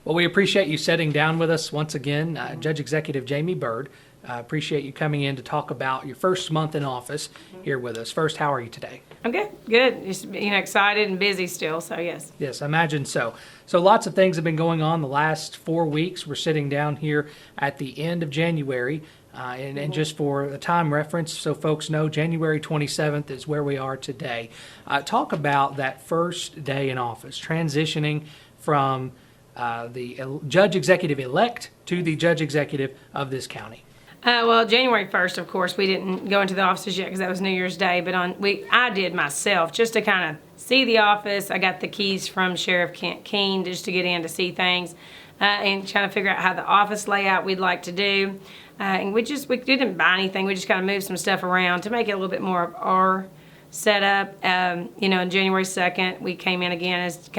Well, we appreciate you sitting down with us once again. Judge Executive Jamie Byrd, appreciate you coming in to talk about your first month in office here with us. First, how are you today? I'm good. Just excited and busy still, so yes. Yes, I imagine so. So lots of things have been going on the last 4 weeks. We're sitting down here at the end of January. And just for the time reference, so folks know, January 27th is where we are today. Talk about that first day in office, transitioning from the judge executive elect to the judge executive of this county. Well, January 1st, of course, we didn't go into the offices yet because that was New Year's Day. But I did myself just to kind of see the office. I got the keys from Sheriff Kent Keene just to get in to see things and trying to figure out how the office layout we'd like to do. And we didn't buy anything. We just kind of moved some stuff around to make it a little bit more of our setup. On January 2nd, we came in again as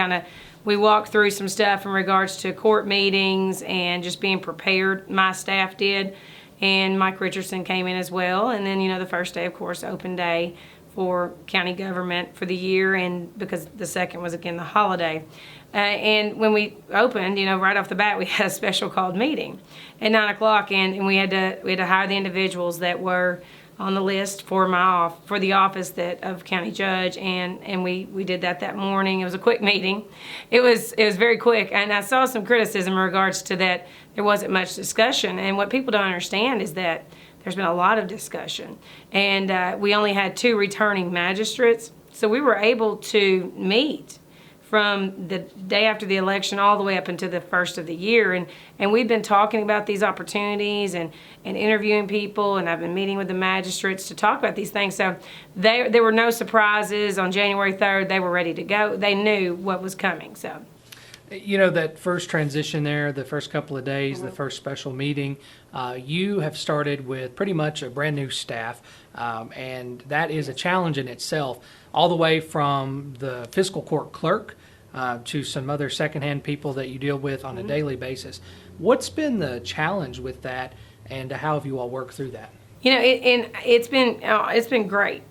we walked through some stuff in regards to court meetings and just being prepared. My staff did, and Mike Richardson came in as well. And then, the first day, of course, open day for county government for the year, and because the second was, again, the holiday. And when we opened, right off the bat, we had a special called meeting at 9 o'clock, and we had to hire the individuals that were on the list for the office of county judge, and we did that morning. It was a quick meeting. It was very quick, and I saw some criticism in regards to that. There wasn't much discussion, and what people don't understand is that there's been a lot of discussion, and we only had 2 returning magistrates, so we were able to meet from the day after the election all the way up until the first of the year. And we've been talking about these opportunities and interviewing people, and I've been meeting with the magistrates to talk about these things. So there were no surprises. On January 3rd, they were ready to go. They knew what was coming. So, that first transition there, the first couple of days, the first special meeting, you have started with pretty much a brand new staff, and that is a challenge in itself, all the way from the fiscal court clerk to some other secondhand people that you deal with on a daily basis. What's been the challenge with that, and how have you all worked through that? It's been great.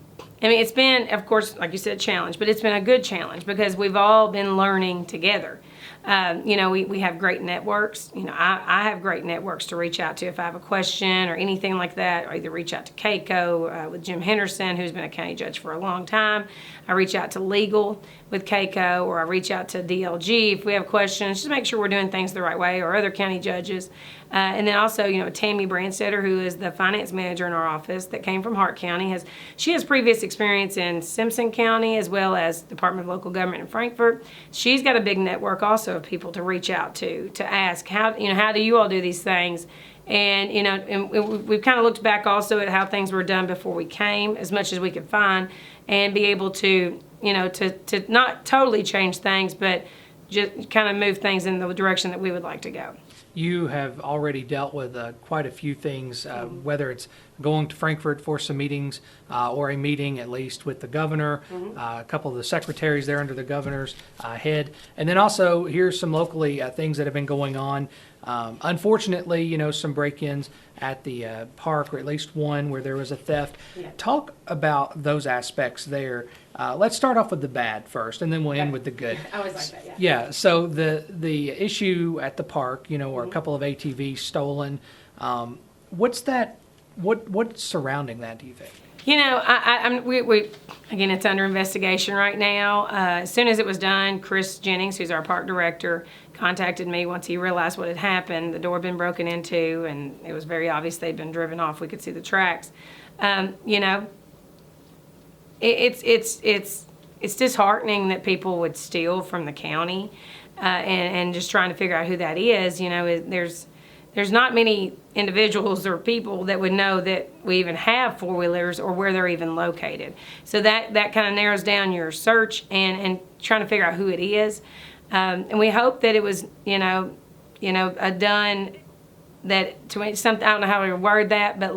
I mean, it's been, of course, like you said, a challenge, but it's been a good challenge because we've all been learning together. We have great networks. I have great networks to reach out to if I have a question or anything like that. I either reach out to KCO with Jim Henderson, who's been a county judge for a long time. I reach out to legal with KCO, or I reach out to DLG if we have questions, just to make sure we're doing things the right way, or other county judges. And then also, Tammy Branstetter, who is the finance manager in our office that came from Hart County, she has previous experience in Simpson County as well as Department of Local Government in Frankfort. She's got a big network also of people to reach out to ask how do you all do these things, and we've kind of looked back also at how things were done before we came, as much as we could find, and be able to to not totally change things, but just kind of move things in the direction that we would like to go. You have already dealt with quite a few things, whether it's going to Frankfurt for some meetings or a meeting at least with the governor, a couple of the secretaries there under the governor's head, and then also here's some locally things that have been going on. Unfortunately, some break-ins at the park, or at least one where there was a theft. Yeah. Talk about those aspects there. Let's start off with the bad first, and then we'll end with the good. I always like that, yeah. So the issue at the park, or a couple of ATVs stolen. What's that? What's surrounding that, do you think? We again, it's under investigation right now. As soon as it was done, Chris Jennings, who's our park director, contacted me once he realized what had happened. The door had been broken into, and it was very obvious they'd been driven off. We could see the tracks. It's disheartening that people would steal from the county, and just trying to figure out who that is. There's not many individuals or people that would know that we even have four-wheelers or where they're even located. So that kind of narrows down your search and trying to figure out who it is. And we hope that it was, done that to something. I don't know how to word that, but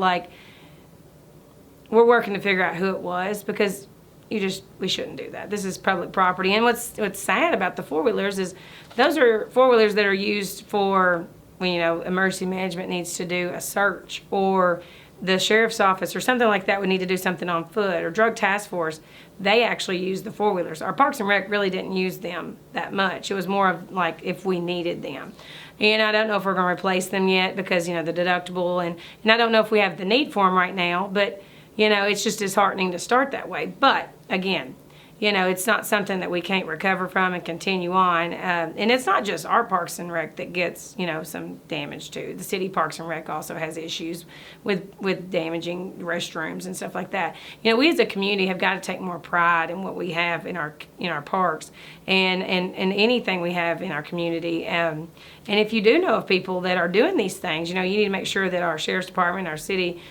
we're working to figure out who it was, because we shouldn't do that. This is public property. And what's sad about the four-wheelers is those are four-wheelers that are used for when, emergency management needs to do a search, or the sheriff's office or something like that would need to do something on foot, or drug task force. they actually used the four-wheelers. Our Parks and Rec really didn't use them that much. It was more of like if we needed them. And I don't know if we're going to replace them yet because, the deductible, and I don't know if we have the need for them right now, but, it's just disheartening to start that way. But, again, it's not something that we can't recover from and continue on. And it's not just our Parks and Rec that gets, some damage too. The city Parks and Rec also has issues with damaging restrooms and stuff like that. We as a community have got to take more pride in what we have in our parks and anything we have in our community. And if you do know of people that are doing these things, you need to make sure that our sheriff's department, our city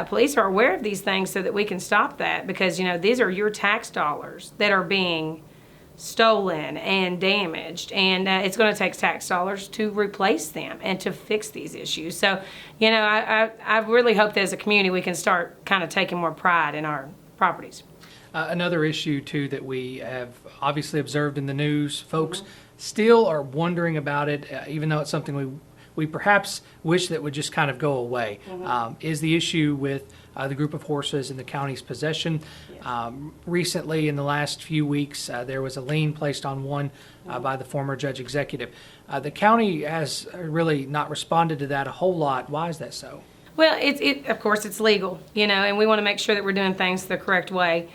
police are aware of these things so that we can stop that, because these are your tax dollars that are being stolen and damaged, and it's going to take tax dollars to replace them and to fix these issues. So I really hope that as a community we can start kind of taking more pride in our properties. Another issue too that we have obviously observed in the news, folks still are wondering about it, even though it's something we perhaps wish that would just kind of go away, is the issue with the group of horses in the county's possession. Yes. Recently, in the last few weeks, there was a lien placed on one by the former judge executive. The county has really not responded to that a whole lot. Why is that so? Well, of course, it's legal, and we want to make sure that we're doing things the correct way.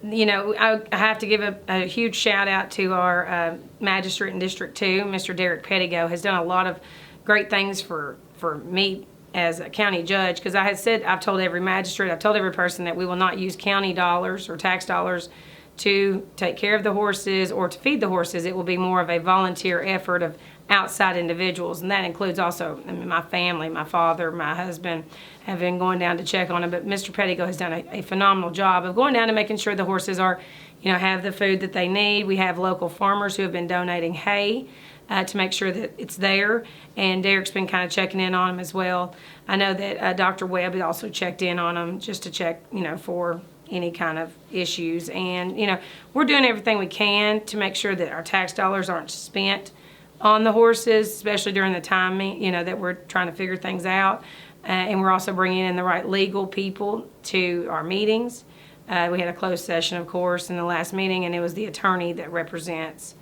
I have to give a huge shout out to our magistrate in District 2, Mr. Derek Pettigo, has done a lot of great things for me as a county judge, because I've told every magistrate, I've told every person that we will not use county dollars or tax dollars to take care of the horses or to feed the horses. It will be more of a volunteer effort of outside individuals, and that includes also my family, my father, my husband have been going down to check on them. But Mr. Pettigo has done a phenomenal job of going down and making sure the horses are, have the food that they need. We have local farmers who have been donating hay to make sure that it's there, and Derek's been kind of checking in on them as well. I know that Dr. Webb had also checked in on them just to check, for any kind of issues. And, we're doing everything we can to make sure that our tax dollars aren't spent on the horses, especially during the time, that we're trying to figure things out. And we're also bringing in the right legal people to our meetings. We had a closed session, of course, in the last meeting, and it was the attorney that represents,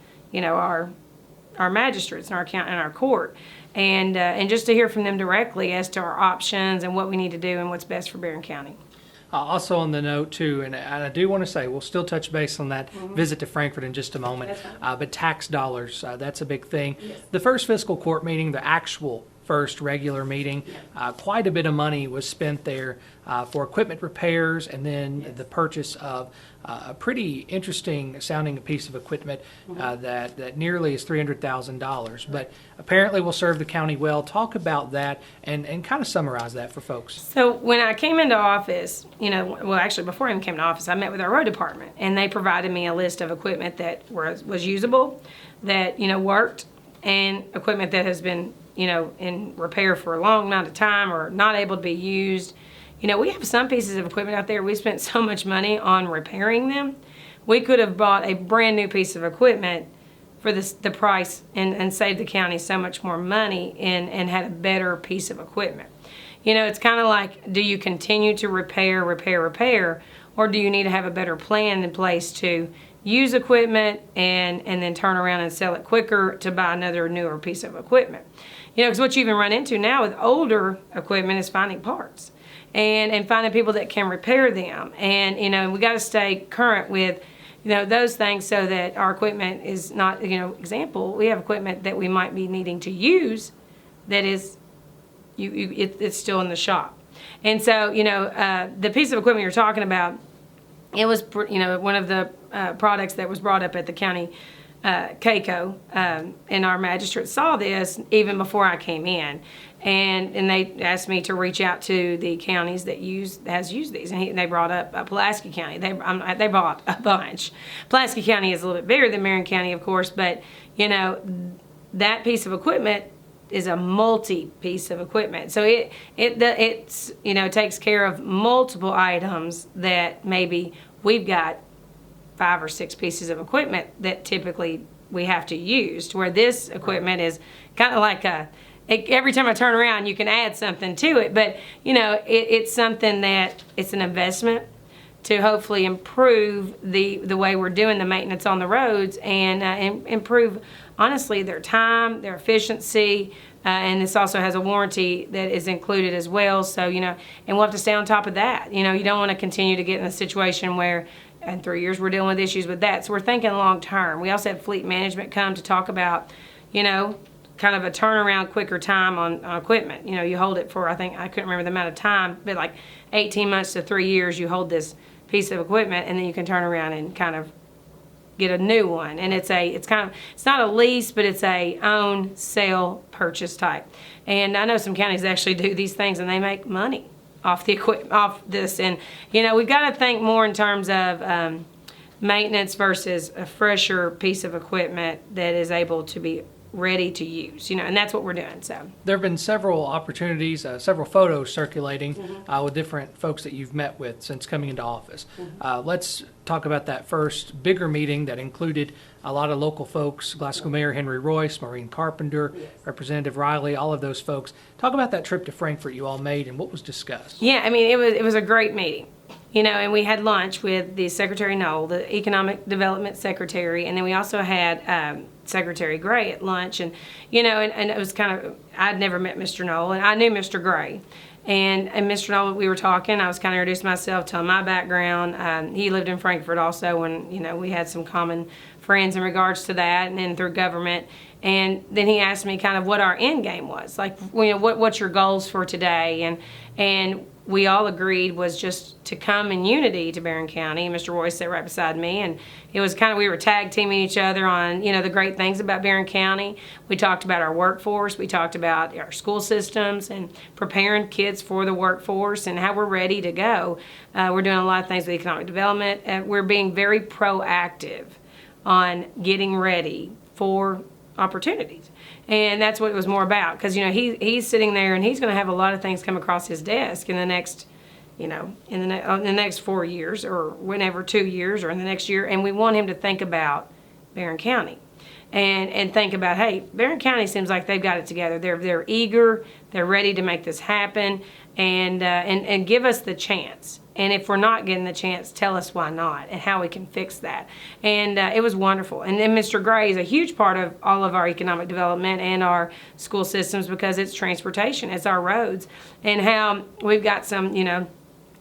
our magistrates in our court, and just to hear from them directly as to our options and what we need to do and what's best for Barren County. Also on the note too, and I do want to say we'll still touch base on that visit to Frankfort in just a moment, but tax dollars, that's a big thing. Yes. The first fiscal court meeting, the actual first regular meeting, quite a bit of money was spent there for equipment repairs, and then the purchase of a pretty interesting sounding piece of equipment that nearly is $300,000, but apparently will serve the county well. Talk about that and kind of summarize that for folks. So when I came into office, well, actually before I even came to office, I met with our road department, and they provided me a list of equipment that was usable, that worked, and equipment that has been in repair for a long amount of time or not able to be used. We have some pieces of equipment out there. We spent so much money on repairing them. We could have bought a brand new piece of equipment for the price and saved the county so much more money and had a better piece of equipment. It's kind of like, do you continue to repair, or do you need to have a better plan in place to use equipment and then turn around and sell it quicker to buy another newer piece of equipment? Because what you even run into now with older equipment is finding parts and finding people that can repair them. And, we got to stay current with, those things so that our equipment is not, example, we have equipment that we might be needing to use that is, it's still in the shop. And so, the piece of equipment you're talking about, it was, one of the products that was brought up at the county CAECO, and our magistrate saw this even before I came in, and they asked me to reach out to the counties that has used these, and they brought up Pulaski County. They bought a bunch. Pulaski County is a little bit bigger than Barren County, of course, but that piece of equipment is a multi-piece of equipment, so it's takes care of multiple items that maybe we've got 5 or 6 pieces of equipment that typically we have to use, to where this equipment is kind of like every time I turn around you can add something to it, but it's something that it's an investment to hopefully improve the way we're doing the maintenance on the roads and improve, honestly, their time, their efficiency, and this also has a warranty that is included as well. So, and we'll have to stay on top of that. You don't want to continue to get in a situation where in 3 years we're dealing with issues with that. So we're thinking long term. We also had fleet management come to talk about, kind of a turnaround, quicker time on equipment. You hold it for, I couldn't remember the amount of time, but like 18 months to 3 years, you hold this piece of equipment, and then you can turn around and kind of get a new one. And it's not a lease, but it's a own, sale, purchase type. And I know some counties actually do these things, and they make money off the equipment, off this. And we've got to think more in terms of maintenance versus a fresher piece of equipment that is able to be ready to use, and that's what we're doing. So There have been several opportunities, several photos circulating with different folks that you've met with since coming into office. Let's talk about that first bigger meeting that included a lot of local folks, Glasgow Mayor Henry Royce, Maureen Carpenter, Representative Riley, all of those folks. Talk about that trip to Frankfort you all made and what was discussed. Yeah, it was a great meeting. And we had lunch with the Secretary Knoll, the Economic Development Secretary, and then we also had Secretary Gray at lunch, and it was kind of, I'd never met Mr. Knoll, and I knew Mr. Gray. And Mr. Knoll, we were talking, I was kind of introducing myself, telling my background. He lived in Frankfort also, when, we had some common friends in regards to that, and then through government. And then he asked me kind of what our end game was, like, what's your goals for today? And we all agreed was just to come in unity to Barren County. Mr. Royce sat right beside me, and it was kind of, we were tag teaming each other on, the great things about Barren County. We talked about our workforce. We talked about our school systems and preparing kids for the workforce and how we're ready to go. We're doing a lot of things with economic development. We're being very proactive on getting ready for opportunities. And that's what it was more about, because he's sitting there and he's going to have a lot of things come across his desk in the next in the next 4 years, or whenever, 2 years, or in the next year, and we want him to think about Barren County and think about, hey, Barren County seems like they've got it together. They're eager, they're ready to make this happen, and give us the chance. And if we're not getting the chance, tell us why not and how we can fix that. And it was wonderful. And then Mr. Gray is a huge part of all of our economic development and our school systems, because it's transportation, it's our roads, and how we've got some,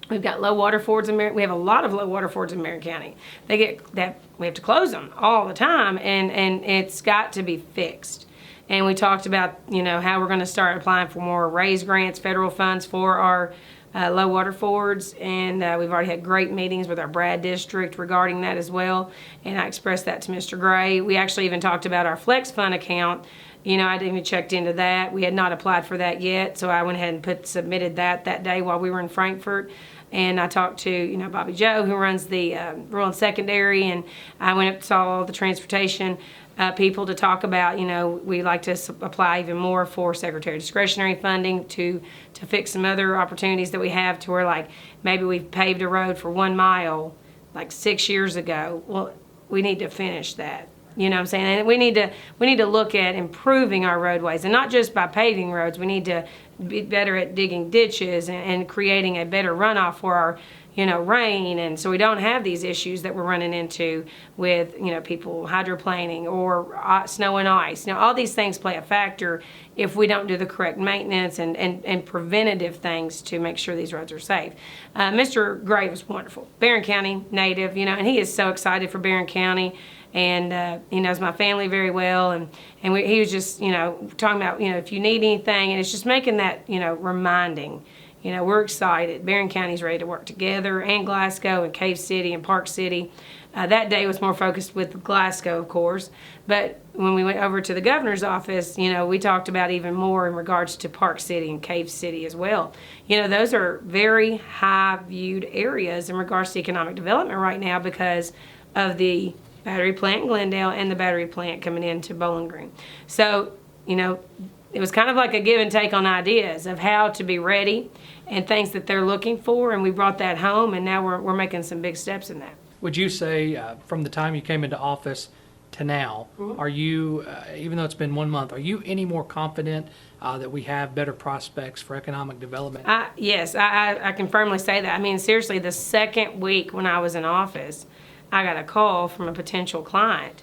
we've got low water fords in we have a lot of low water fords in Barren County. They get that, we have to close them all the time, and it's got to be fixed. And we talked about, how we're going to start applying for more raise grants, federal funds for our low water fords, and we've already had great meetings with our Brad district regarding that as well, and I expressed that to Mr. Gray. We actually even talked about our flex fund account. I didn't even checked into that. We had not applied for that yet, so I went ahead and submitted that day while we were in Frankfort. And I talked to, Bobby Joe, who runs the rural and secondary, and I went up and saw all the transportation people to talk about, we like to apply even more for secretary discretionary funding to fix some other opportunities that we have, to where, like, maybe we've paved a road for 1 mile like 6 years ago. Well, we need to finish that. You know what I'm saying? And we need to look at improving our roadways, and not just by paving roads. We need to be better at digging ditches and creating a better runoff for our rain, and so we don't have these issues that we're running into with people hydroplaning or snow and ice. All these things play a factor if we don't do the correct maintenance and preventative things to make sure these roads are safe. Mr. Gray was wonderful, Barren County native, and he is so excited for Barren County, and he knows my family very well, and he was just talking about if you need anything, and it's just making that reminding. We're excited. Barren County's ready to work together, and Glasgow and Cave City and Park City. That day was more focused with Glasgow, of course, but when we went over to the governor's office, we talked about even more in regards to Park City and Cave City as well. Those are very high-viewed areas in regards to economic development right now, because of the battery plant in Glendale and the battery plant coming into Bowling Green. So, it was kind of like a give and take on ideas of how to be ready and things that they're looking for, and we brought that home, and now we're making some big steps in that. Would you say from the time you came into office, to now, are you, even though it's been 1 month, are you any more confident that we have better prospects for economic development? Yes, I can firmly say that. I mean, seriously, the second week when I was in office, I got a call from a potential client.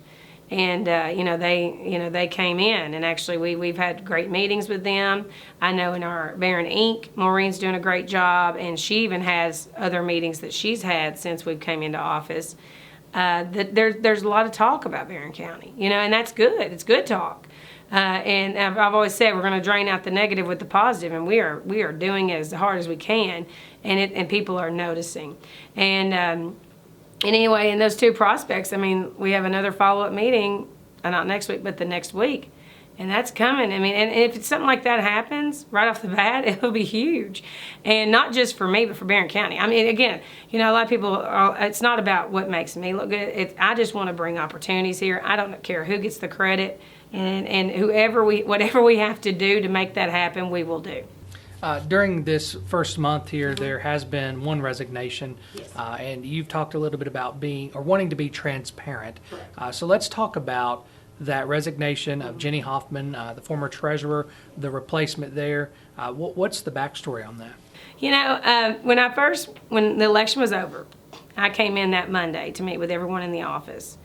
And they came in, and actually we've had great meetings with them. I know in our Barren Inc., Maureen's doing a great job, and she even has other meetings that she's had since we came into office. That there's a lot of talk about Barren County, and that's good. It's good talk. And I've always said we're going to drain out the negative with the positive, and we are doing it as hard as we can, and people are noticing. And anyway, in those two prospects, I mean, we have another follow-up meeting, not next week, but the next week. And that's coming. I mean, and if it's something like that happens right off the bat, it'll be huge. And not just for me, but for Barren County. I mean, again, a lot of people, it's not about what makes me look good. I just want to bring opportunities here. I don't care who gets the credit. And whatever we have to do to make that happen, we will do. During this first month here, there has been one resignation, Yes. And you've talked a little bit about wanting to be transparent. So let's talk about that resignation of Jenny Hoffman, the former treasurer, the replacement there. What's the backstory on that? When the election was over, I came in that Monday to meet with everyone in the office.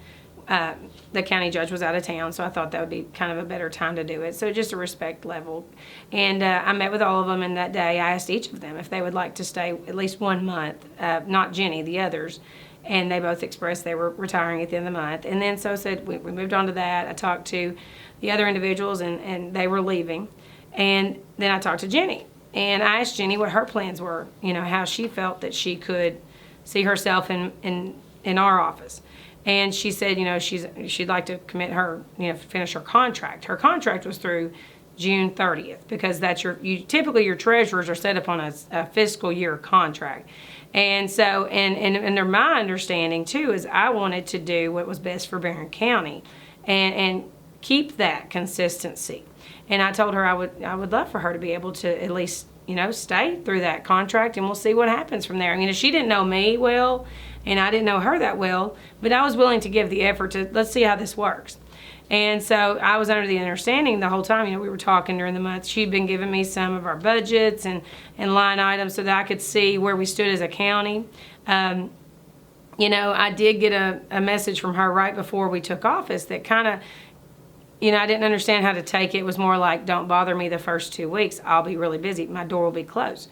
The county judge was out of town, so I thought that would be kind of a better time to do it. So just a respect level. And I met with all of them, and that day I asked each of them if they would like to stay at least 1 month, not Jenny, the others. And they both expressed they were retiring at the end of the month. And then so I said, we moved on to that. I talked to the other individuals, and they were leaving. And then I talked to Jenny. And I asked Jenny what her plans were, how she felt that she could see herself in our office. And she said, she'd like to commit her, finish her contract. Her contract was through June 30th because that's typically your treasurers are set up on a fiscal year contract. And so, and my understanding too is I wanted to do what was best for Barren County and keep that consistency. And I told her I would love for her to be able to at least, stay through that contract, and we'll see what happens from there. She didn't know me well, and I didn't know her that well, but I was willing to give the effort to, let's see how this works. And so I was under the understanding the whole time, we were talking during the month, she'd been giving me some of our budgets and line items so that I could see where we stood as a county. I did get a message from her right before we took office that kind of, I didn't understand how to take it. It was more like, don't bother me the first 2 weeks. I'll be really busy. My door will be closed.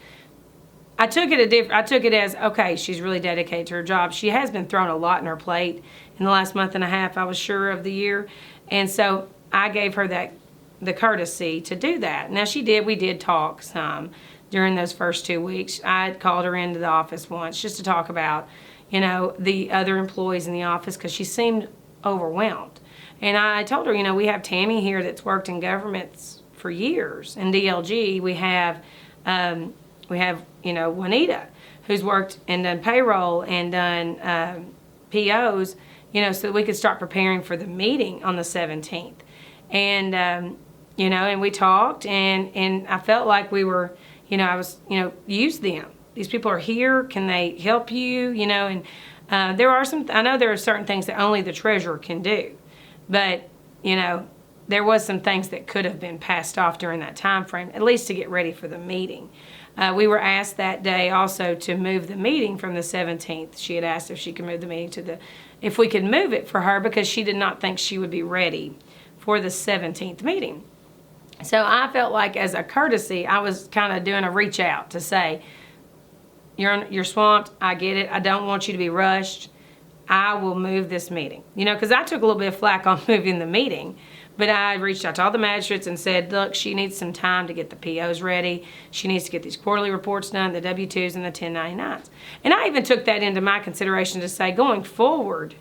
I took it as, okay, she's really dedicated to her job. She has been thrown a lot in her plate in the last month and a half, I was sure, of the year. And so I gave her the courtesy to do that. Now we did talk some during those first 2 weeks. I had called her into the office once just to talk about, the other employees in the office because she seemed overwhelmed. And I told her, we have Tammy here that's worked in governments for years. In DLG, we have Juanita, who's worked and done payroll and done POs, so that we could start preparing for the meeting on the 17th. And, and we talked, and I felt like we were, use them. These people are here. Can they help you? And I know there are certain things that only the treasurer can do. But, there was some things that could have been passed off during that time frame, at least to get ready for the meeting. We were asked that day also to move the meeting from the 17th. She had asked if she could move the meeting if we could move it for her because she did not think she would be ready for the 17th meeting. So I felt like as a courtesy, I was kind of doing a reach out to say, you're swamped, I get it, I don't want you to be rushed. I will move this meeting. Because I took a little bit of flack on moving the meeting, but I reached out to all the magistrates and said, look, she needs some time to get the POs ready. She needs to get these quarterly reports done, the W-2s and the 1099s. And I even took that into my consideration to say, going forward,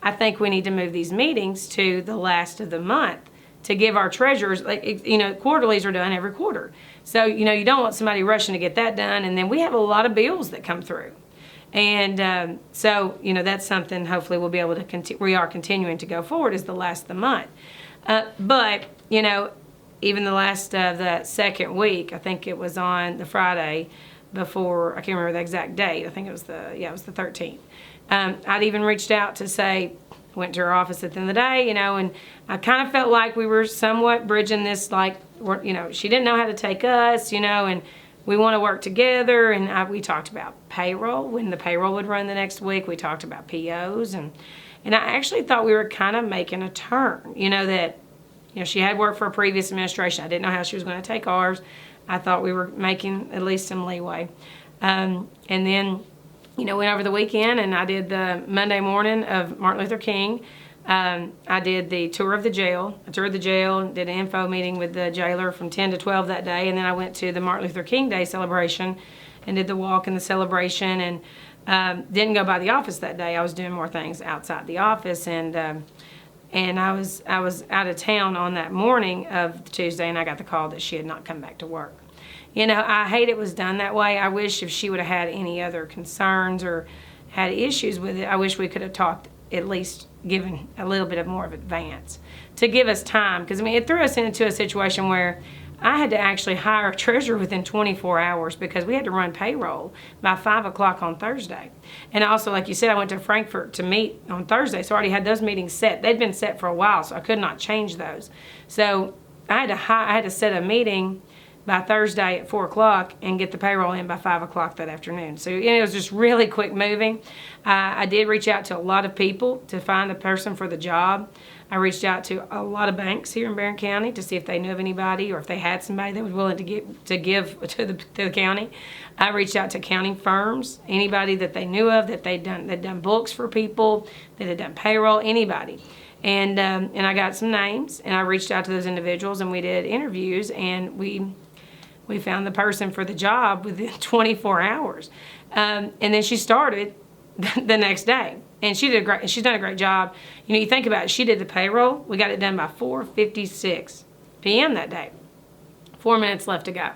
I think we need to move these meetings to the last of the month to give our treasurers, quarterlies are done every quarter. So, you don't want somebody rushing to get that done. And then we have a lot of bills that come through. And so, that's something hopefully we'll be able to we are continuing to go forward is the last of the month. But, even the last of that second week, I think it was on the Friday before, I can't remember the exact date. I think it was the 13th. I'd even reached out to say, went to her office at the end of the day, and I kind of felt like we were somewhat bridging this, like, she didn't know how to take us, and we want to work together. And we talked about payroll, when the payroll would run the next week. We talked about POs, and I actually thought we were kind of making a turn, that, she had worked for a previous administration. I didn't know how she was going to take ours. I thought we were making at least some leeway. And then, went over the weekend, and I did the Monday morning of Martin Luther King. I did the tour of the jail. I toured the jail, did an info meeting with the jailer from 10 to 12 that day, and then I went to the Martin Luther King Day celebration and did the walk and the celebration, and didn't go by the office that day. I was doing more things outside the office, and I was out of town on that morning of Tuesday, and I got the call that she had not come back to work. I hate it was done that way. I wish if she would have had any other concerns or had issues with it, I wish we could have talked, at least given a little bit of more of advance to give us time. Because, it threw us into a situation where I had to actually hire a treasurer within 24 hours because we had to run payroll by 5 o'clock on Thursday. And also, like you said, I went to Frankfurt to meet on Thursday, so I already had those meetings set. They'd been set for a while, so I could not change those. So I had to set a meeting by Thursday at 4 o'clock and get the payroll in by 5 o'clock that afternoon. So it was just really quick moving. I did reach out to a lot of people to find a person for the job. I reached out to a lot of banks here in Barren County to see if they knew of anybody or if they had somebody that was willing to give to the county. I reached out to accounting firms, anybody that they knew of, that they'd done books for people, that had done payroll, anybody. And I got some names, and I reached out to those individuals, and we did interviews, and we found the person for the job within 24 hours. And then she started the next day. And she's done a great job. You think about it, she did the payroll. We got it done by 4:56 p.m. that day. 4 minutes left to go.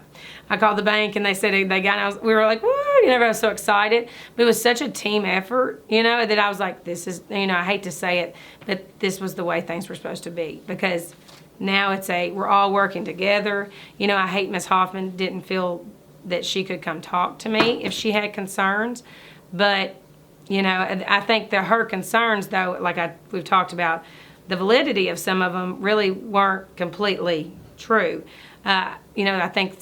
I called the bank, and they said they got, we were like, woo, I was so excited. But it was such a team effort, that I was like, this is, I hate to say it, but this was the way things were supposed to be. Because now we're all working together. I hate Miss Hoffman didn't feel that she could come talk to me if she had concerns. But, I think that her concerns, though, like we've talked about, the validity of some of them really weren't completely true. I think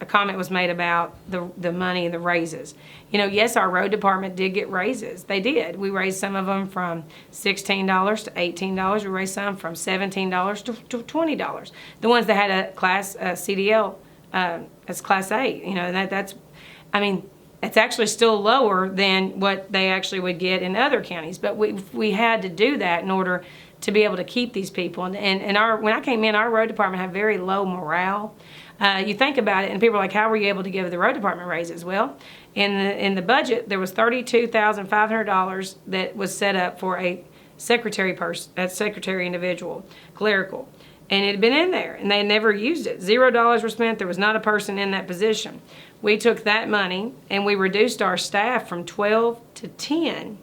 a comment was made about the money and the raises. Yes, our road department did get raises. They did. We raised some of them from $16 to $18. We raised some from $17 to $20. The ones that had a class CDL as Class A, it's actually still lower than what they actually would get in other counties. But we had to do that in order to be able to keep these people. And when I came in, our road department had very low morale. You think about it, and people are like, how were you able to give the road department raises? Well, in the budget, there was $32,500 that was set up for a secretary individual, clerical. And it had been in there, and they had never used it. $0 were spent. There was not a person in that position. We took that money, and we reduced our staff from 12 to 10.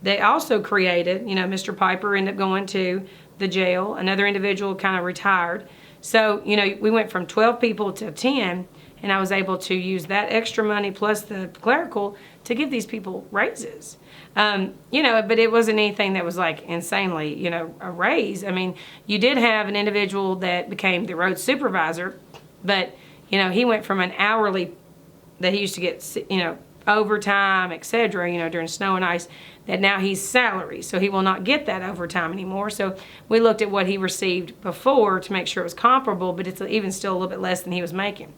They also created, Mr. Piper ended up going to the jail. Another individual kind of retired. So, we went from 12 people to 10, and I was able to use that extra money plus the clerical to give these people raises. But it wasn't anything that was like insanely, a raise. You did have an individual that became the road supervisor, but, he went from an hourly that he used to get, overtime, etc., during snow and ice, that now he's salary, so he will not get that overtime anymore. So we looked at what he received before to make sure it was comparable, but it's even still a little bit less than he was making.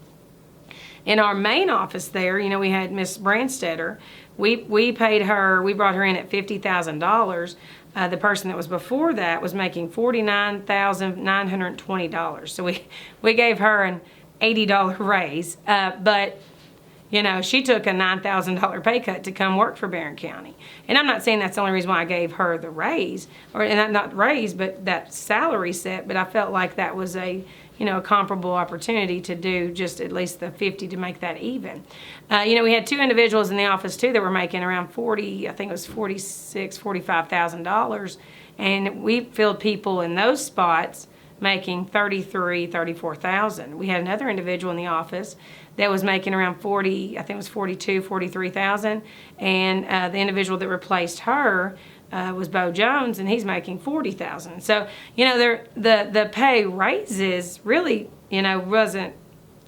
In our main office there, we had Miss Brandstetter. We paid her, we brought her in at $50,000. The person that was before that was making $49,920. So we gave her an $80 raise, but she took a $9,000 pay cut to come work for Barren County. And I'm not saying that's the only reason why I gave her the raise, and not raise, but that salary set. But I felt like that was a comparable opportunity to do just at least the 50 to make that even. We had two individuals in the office too that were making around $45,000, and we filled people in those spots making $34,000. We had another individual in the office that was making around $43,000, and the individual that replaced her was Beau Jones, and he's making $40,000. So the pay raises really wasn't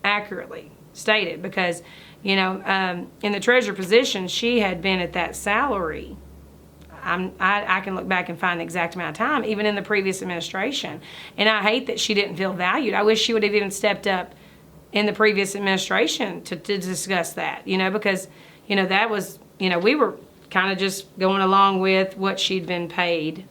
accurately stated, because in the treasurer position she had been at that salary. I can look back and find the exact amount of time, even in the previous administration. And I hate that she didn't feel valued. I wish she would have even stepped up in the previous administration to discuss that, because, that was, we were kind of just going along with what she'd been paid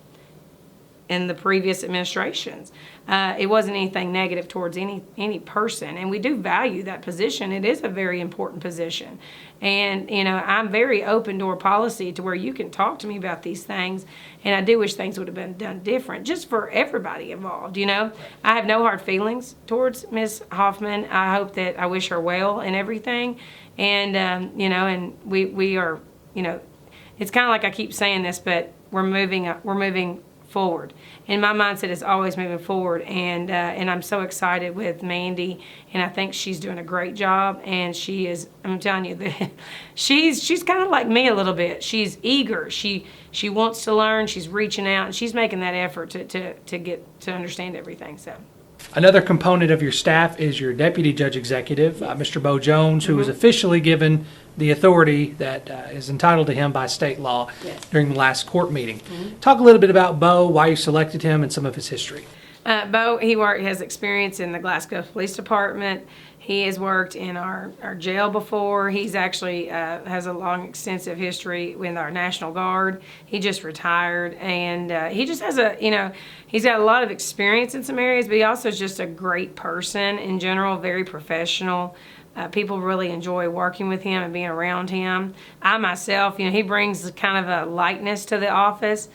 in the previous administrations. It wasn't anything negative towards any person, and we do value that position. It is a very important position, and I'm very open door policy to where you can talk to me about these things, and I do wish things would have been done different, just for everybody involved. I have no hard feelings towards Ms. Hoffman. I wish her well and everything, and and we are, it's kind of like I keep saying this, but we're moving forward. And my mindset is always moving forward, and I'm so excited with Mandy, and I think she's doing a great job, and she is, I'm telling you, that she's kind of like me a little bit. She's eager. She wants to learn. She's reaching out, and she's making that effort to get to understand everything. So. Another component of your staff is your deputy judge executive, Mr. Beau Jones, who was officially given the authority that is entitled to him by state law during the last court meeting. Talk a little bit about Beau, why you selected him, and some of his history. Beau, he has experience in the Glasgow Police Department. He has worked in our jail before. He's actually has a long, extensive history with our National Guard. He just retired, and he just has he's got a lot of experience in some areas, but he also is just a great person in general, very professional. People really enjoy working with him and being around him. I myself, he brings kind of a lightness to the office.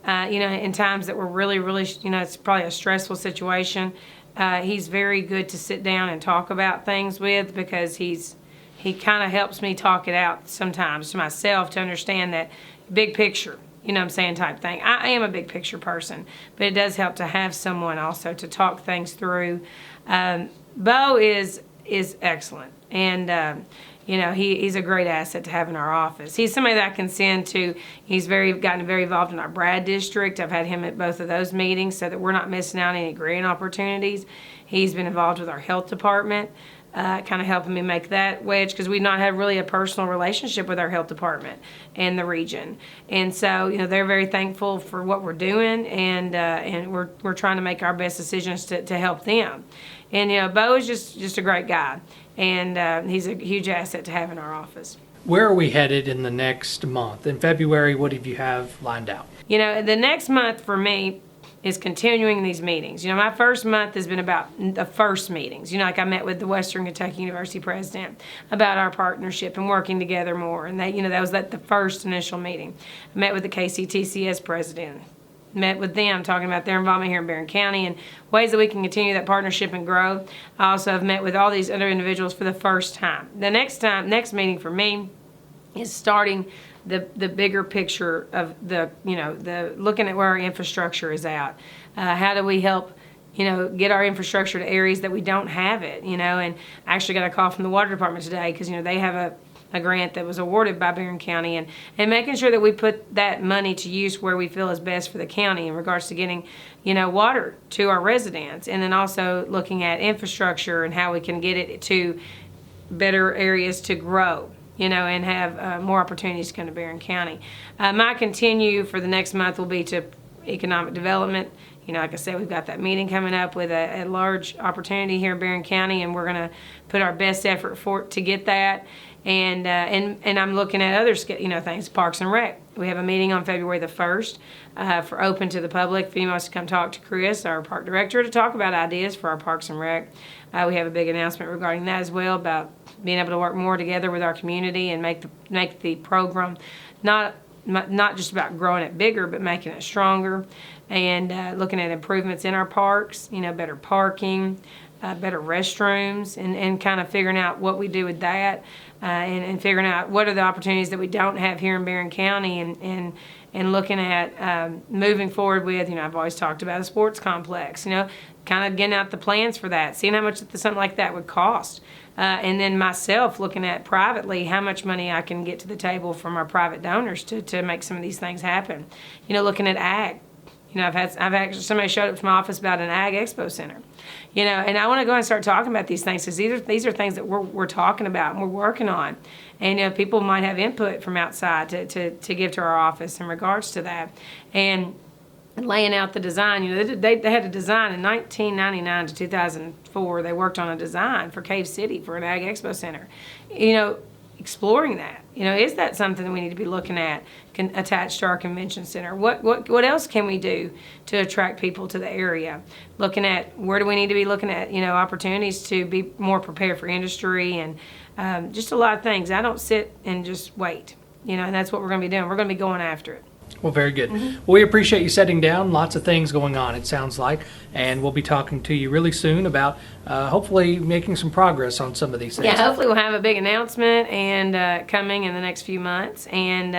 In times that were really, really, it's probably a stressful situation. He's very good to sit down and talk about things with, because he kind of helps me talk it out sometimes to myself to understand that big picture, type thing. I am a big picture person, but it does help to have someone also to talk things through. Beau is excellent, and he's a great asset to have in our office. He's somebody that I can send to. He's gotten very involved in our Brad district. I've had him at both of those meetings so that we're not missing out on any grant opportunities. He's been involved with our health department, kind of helping me make that wedge, because we've not had really a personal relationship with our health department in the region. And so, they're very thankful for what we're doing, and we're trying to make our best decisions to help them. And, Beau is just a great guy, and he's a huge asset to have in our office. Where are we headed in the next month? In February, what do you have lined out? The next month for me is continuing these meetings. My first month has been about the first meetings. Like I met with the Western Kentucky University president about our partnership and working together more. And that was the first initial meeting. I met with the KCTCS president. Met with them, talking about their involvement here in Barren County and ways that we can continue that partnership and grow. I also have met with all these other individuals for the first time. The next meeting for me is starting the bigger picture of the looking at where our infrastructure is at. How do we help get our infrastructure to areas that we don't have it? And I actually got a call from the water department today, because they have a grant that was awarded by Barren County, and making sure that we put that money to use where we feel is best for the county in regards to getting water to our residents, and then also looking at infrastructure and how we can get it to better areas to grow, and have more opportunities to come to Barren County. My continue for the next month will be to economic development. Like I said, we've got that meeting coming up with a large opportunity here in Barren County, and we're going to put our best effort to get that. And I'm looking at other things, Parks and Rec. We have a meeting on February the 1st for open to the public. If anyone wants to come talk to Chris, our park director, to talk about ideas for our Parks and Rec. We have a big announcement regarding that as well, about being able to work more together with our community and make the program not just about growing it bigger, but making it stronger, and looking at improvements in our parks, better parking, better restrooms, and kind of figuring out what we do with that, and figuring out what are the opportunities that we don't have here in Barren County, and looking at moving forward with, I've always talked about a sports complex. kind of getting out the plans for that, seeing how much something like that would cost. And then myself looking at privately how much money I can get to the table from our private donors to make some of these things happen. Looking at ag. I've actually, somebody showed up to my office about an ag expo center. And I want to go and start talking about these things, because these are things that we're talking about and we're working on. And people might have input from outside to give to our office in regards to that. And laying out the design, they had a design in 1999 to 2004. They worked on a design for Cave City for an ag expo center. Exploring that. Is that something that we need to be looking at attached to our convention center? What else can we do to attract people to the area? Looking at where do we need to be looking at, opportunities to be more prepared for industry and just a lot of things. I don't sit and just wait, and that's what we're going to be doing. We're going to be going after it. Well, very good. Well, we appreciate you sitting down. Lots of things going on, it sounds like. And we'll be talking to you really soon about hopefully making some progress on some of these things. Yeah, hopefully we'll have a big announcement and coming in the next few months. And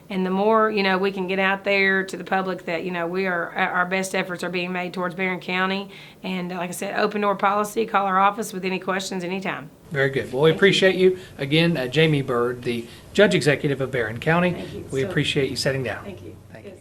the more, we can get out there to the public that, our best efforts are being made towards Barren County. And like I said, open door policy, call our office with any questions anytime. Very good. Well, we appreciate you. Again, Jamie Byrd, the Judge Executive of Barren County. Thank you. We appreciate you sitting down. Thank you. Thank you.